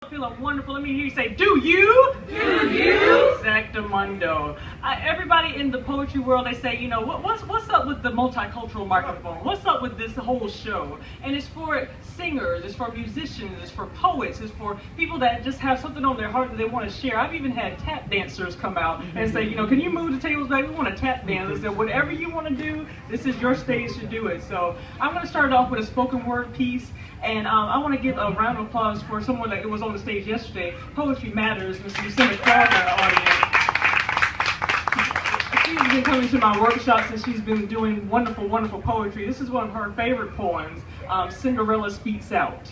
Feeling wonderful. Let me hear you say, do you? Do you? Exactamundo. Everybody in the poetry world, they say, you know, what's up with the multicultural microphone? What's up with this whole show? And it's for singers, it's for musicians, it's for poets, it's for people that just have something on their heart that they want to share. I've even had tap dancers come out and say, you know, can you move the tables back? We want to tap dance. I said, whatever you want to do, this is your stage to do it. So I'm going to start off with a spoken word piece. And I want to give a round of applause for someone that was on the stage yesterday. Poetry Matters, Mr. Lucinda Clark in the audience. She's been coming to my workshops and she's been doing wonderful, wonderful poetry. This is one of her favorite poems, Cinderella Speaks Out.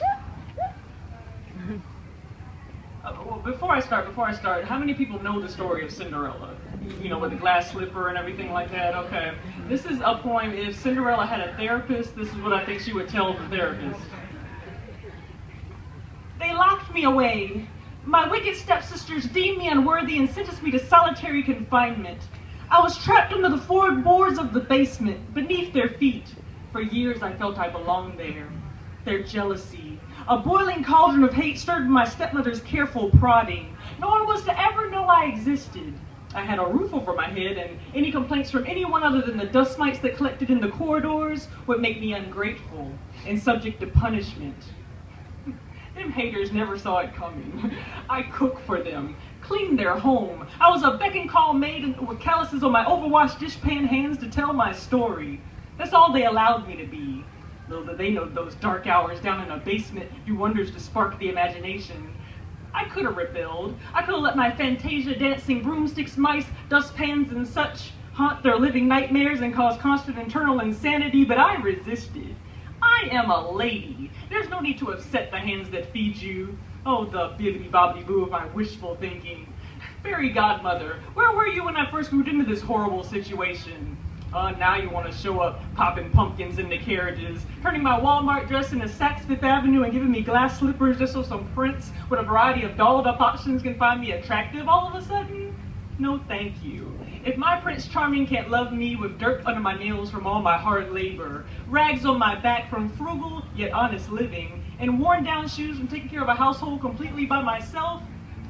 Well, before I start, how many people know the story of Cinderella? You know, with the glass slipper and everything like that? Okay. This is a poem. If Cinderella had a therapist, this is what I think she would tell the therapist. They locked me away. My wicked stepsisters deemed me unworthy and sentenced me to solitary confinement. I was trapped under the floorboards of the basement, beneath their feet. For years I felt I belonged there. Their jealousy, a boiling cauldron of hate, stirred my stepmother's careful prodding. No one was to ever know I existed. I had a roof over my head, and any complaints from anyone other than the dust mites that collected in the corridors would make me ungrateful and subject to punishment. Them haters never saw it coming. I cook for them, clean their home. I was a beck and call maid with calluses on my overwashed dishpan hands to tell my story. That's all they allowed me to be. Little did they know those dark hours down in a basement do wonders to spark the imagination. I could have rebelled. I could have let my Fantasia dancing broomsticks, mice, dustpans, and such haunt their living nightmares and cause constant internal insanity, but I resisted. I am a lady. There's no need to upset the hands that feed you. Oh, the bibbidi-bobbidi-boo of my wishful thinking. Fairy godmother, where were you when I first moved into this horrible situation? Now you want to show up popping pumpkins into carriages, turning my Walmart dress into Saks Fifth Avenue and giving me glass slippers just so some prince with a variety of dolled up options can find me attractive all of a sudden? No thank you. If my Prince Charming can't love me with dirt under my nails from all my hard labor, rags on my back from frugal yet honest living, and worn down shoes from taking care of a household completely by myself,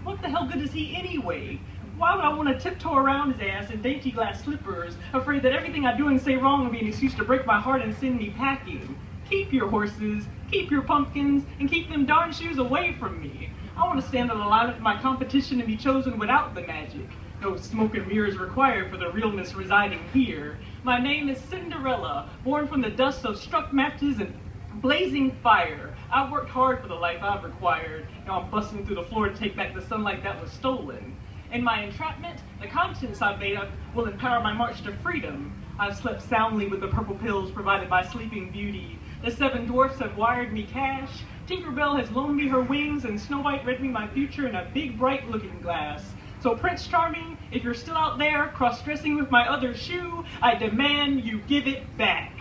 what the hell good is he anyway? Why would I want to tiptoe around his ass in dainty glass slippers, afraid that everything I do and say wrong will be an excuse to break my heart and send me packing? Keep your horses, keep your pumpkins, and keep them darn shoes away from me. I want to stand on the line of my competition and be chosen without the magic. No smoke and mirrors required for the realness residing here. My name is Cinderella, born from the dust of struck matches and blazing fire. I've worked hard for the life I've required. Now I'm busting through the floor to take back the sunlight that was stolen. In my entrapment, the conscience I've made up will empower my march to freedom. I've slept soundly with the purple pills provided by Sleeping Beauty. The 7 dwarfs have wired me cash. Tinkerbell has loaned me her wings, and Snow White read me my future in a big, bright looking glass. So Prince Charming, if you're still out there cross-dressing with my other shoe, I demand you give it back.